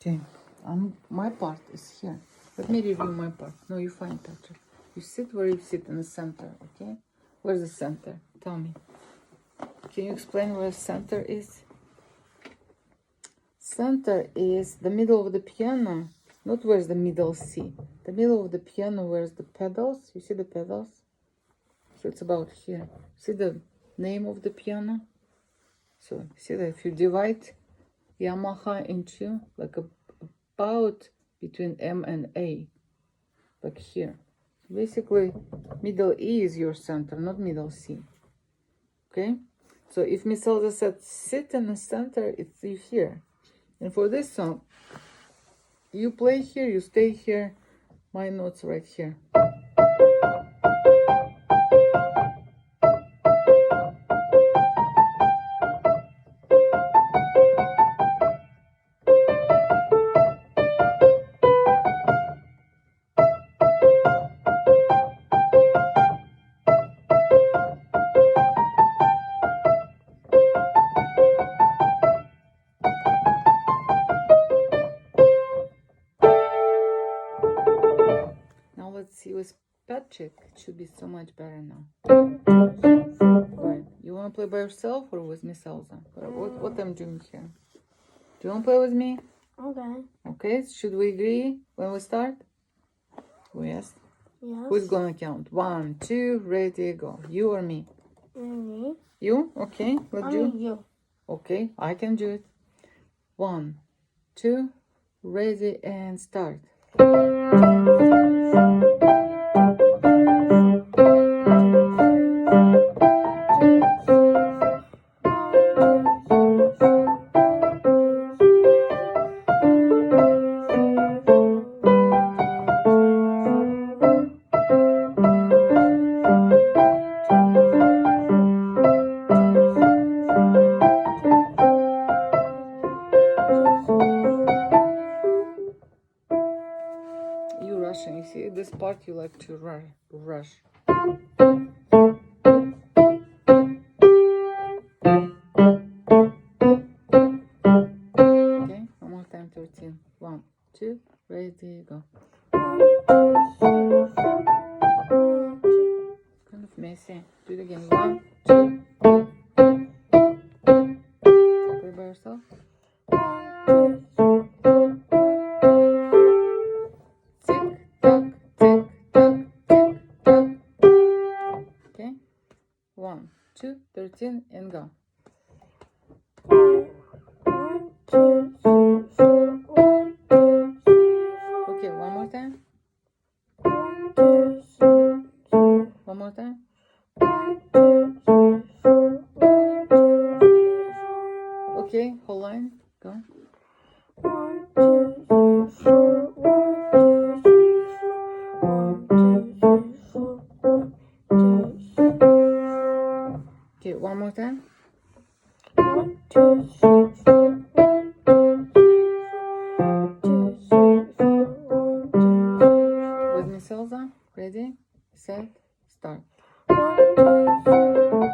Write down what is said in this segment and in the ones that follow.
Okay, my part is here. Let me review my part. No, you find Patrick. You sit where you sit in the center, okay? Where's the center? Tell me. Can you explain where the center is? Center is the middle of the piano. Not where's the middle C. The middle of the piano, where's the pedals? You see the pedals? So it's about here. See the name of the piano? So see that if you divide Yamaha into like about between M and A, like here. Basically, middle E is your center, not middle C. Okay? So if Miss Elsa said sit in the center, it's you here. And for this song, you play here, you stay here, my notes right here. Now let's see with Patrick, it should be so much better now. Right. You want to play by yourself or with Miss Elsa? What I'm doing here? Do you want to play with me? Okay. Okay, should we agree when we start? Yes. Yes. Who's gonna count? 1, 2, ready, go. You or me? Me. You? Okay, let's do. You. Okay, I can do it. 1, 2, ready, and start. You rushing, you see this part you like to rush. Okay, one more time, 13. 1, 2, ready, go. Kind of messy. Do it again. 1, 2. Play by yourself. Tick tock, tick tock, tick tock. Okay, 1, 2, 13, and go. 1, 2, 3, 4. 1, 2, 3, 4. Okay, one more time. 1, 2, 3, 4. One more time. 1, 2, 3, 4. 1, 2, 3, 4. Okay, whole line. Go. 1, 2, 3, 4. 1, 2, 3, 4. 1, 2, 3, 4. 1, 2, 3. Okay, one more time. 1, 2, 3, 4. 1, 2, 3, 4. 1, 2, 3, 4. 1, 2, 3, 4. With Miss Elsa. Ready, set, start. 1, 2, 3.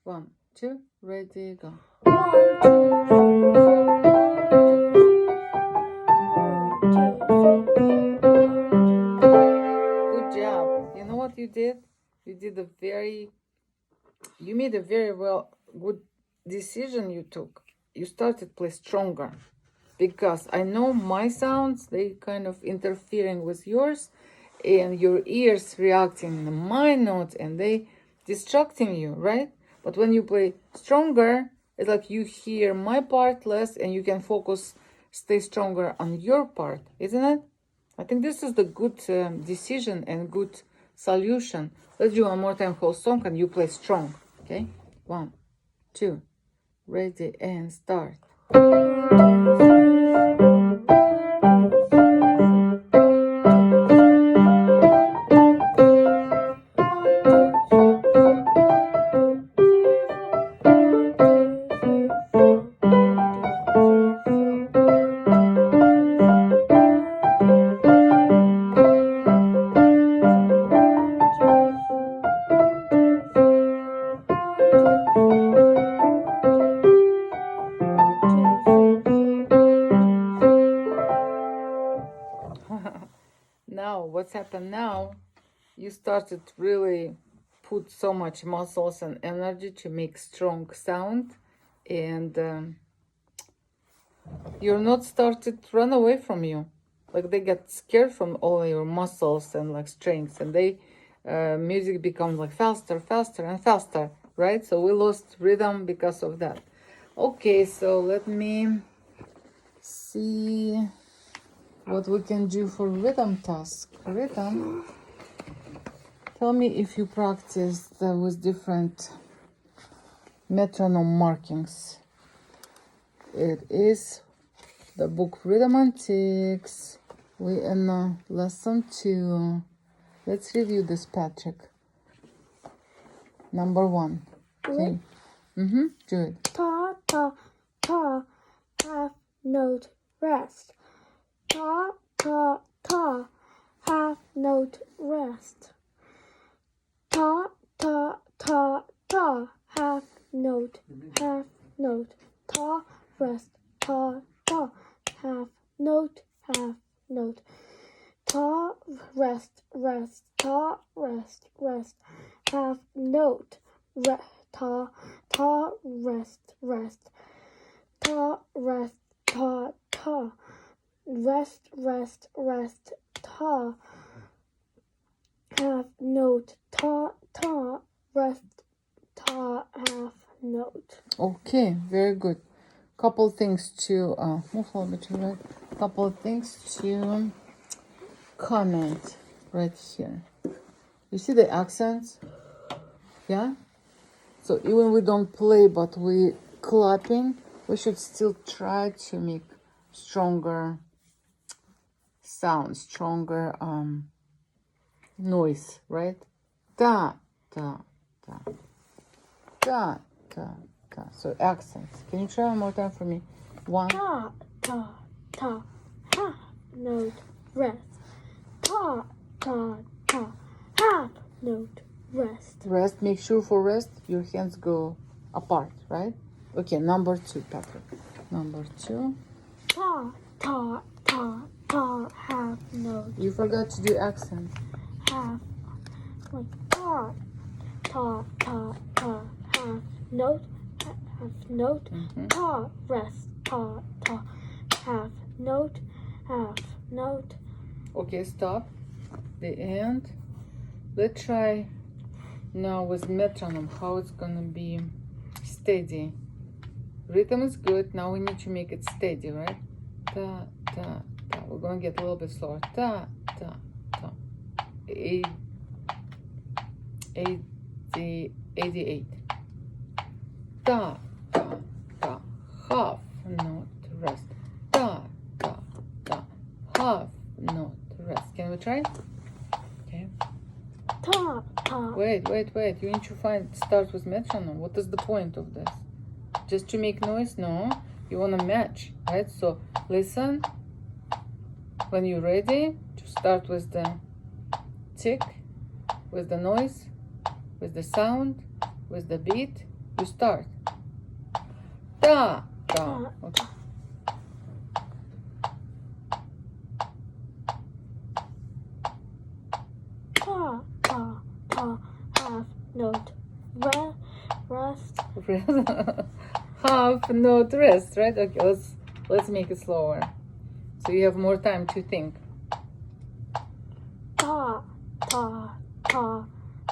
1, 2, ready, go. 1, 2, 3, 4. 1, 2, 3, 4. 1, 2, 3, 4. Good job. You know what you did? You did you made a very good decision you took. You started play stronger. Because I know my sounds, they kind of interfering with yours. And your ears reacting to my notes and they distracting you, right? But when you play stronger, it's like you hear my part less and you can focus, stay stronger on your part, isn't it? I think this is the good decision and good solution. Let's do one more time whole song and you play strong, okay? 1, 2, ready, and start. 1, 2, 3, 4. what's happened now, you started really put so much muscles and energy to make strong sound, and your notes started to run away from you. Like they get scared from all your muscles and like strengths, and they music becomes like faster, faster, and faster, right? So we lost rhythm because of that. Okay, so let me see what we can do for rhythm task. Rhythm. Tell me if you practiced with different metronome markings. It is the book Rhythm Antiques. We in lesson 2. Let's review this, Patrick. Number 1. Okay. Do it. Ta, ta, ta, half note rest. Ta, ta, ta, half note rest. Ta, ta, ta, ta, half note, ta, rest, ta, ta, half note, ta, rest, ta, rest, half note, ta, rest, ta, rest, ta, rest, ta, half note, ta, rest, ta, half note. Okay, very good. Couple things to move a little bit to the right. Couple things to comment right here. You see the accents? Yeah? So even we don't play but we clapping, we should still try to make stronger sound, stronger noise, right? Da, da, da, da, da, da. So accents. Can you try one more time for me? 1. Ta, ta, ta, half note rest. Ta, ta, ta, half note rest. Rest. Make sure for rest your hands go apart, right? Okay, number 2, Patrick. Number 2. Ta, ta, ta, ta, half note. You forgot to do accent. Half, like ta, ta, ta, ta, half note, ta, rest, ta, half note, Okay, stop. The end. Let's try now with metronome how it's gonna be steady. Rhythm is good. Now we need to make it steady, right? Da, da, da. We're gonna get a little bit slower. Da, da, da. 88. Da, da, da. Half note rest. Da, da, da. Half note rest. Can we try? Okay. ta, ta. Wait. You need to start with metronome. What is the point of this? Just to make noise? No. You want to match, right? So listen. When you're ready, to start with the tick, with the noise, with the sound, with the beat, you start. Da, da. Okay. Ta, ta, ta, half note rest. Half note rest, right? Okay, let's make it slower, so you have more time to think. Ta, ta, ta,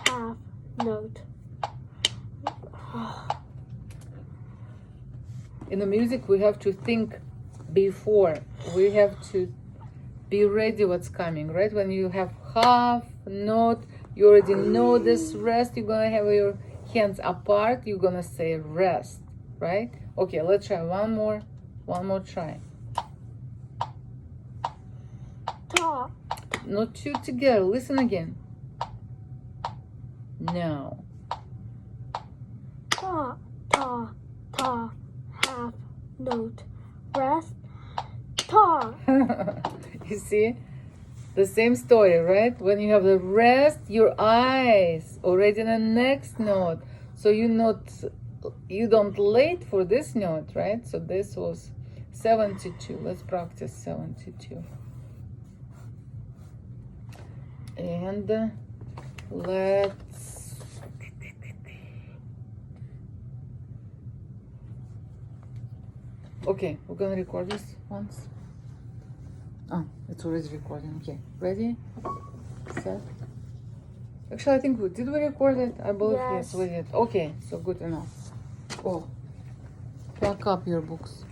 half note. In the music, we have to think before. We have to be ready what's coming, right? When you have half note, you already know this rest. You're gonna have your hands apart. You're gonna say rest, right? Okay, let's try one more try. Ta, Not two together. Listen again. Now. ta, ta, ta, half note rest. Ta. You see? The same story, right? When you have the rest, your eyes already in the next note. So you don't late for this note, right? So this was 72. Let's practice 72. And let's okay, we're gonna record this once. Oh, it's already recording. Okay, ready, set. Actually, I think did we record it? I believe yes, Yes. we did. Okay, so good enough. Oh, pack up your books.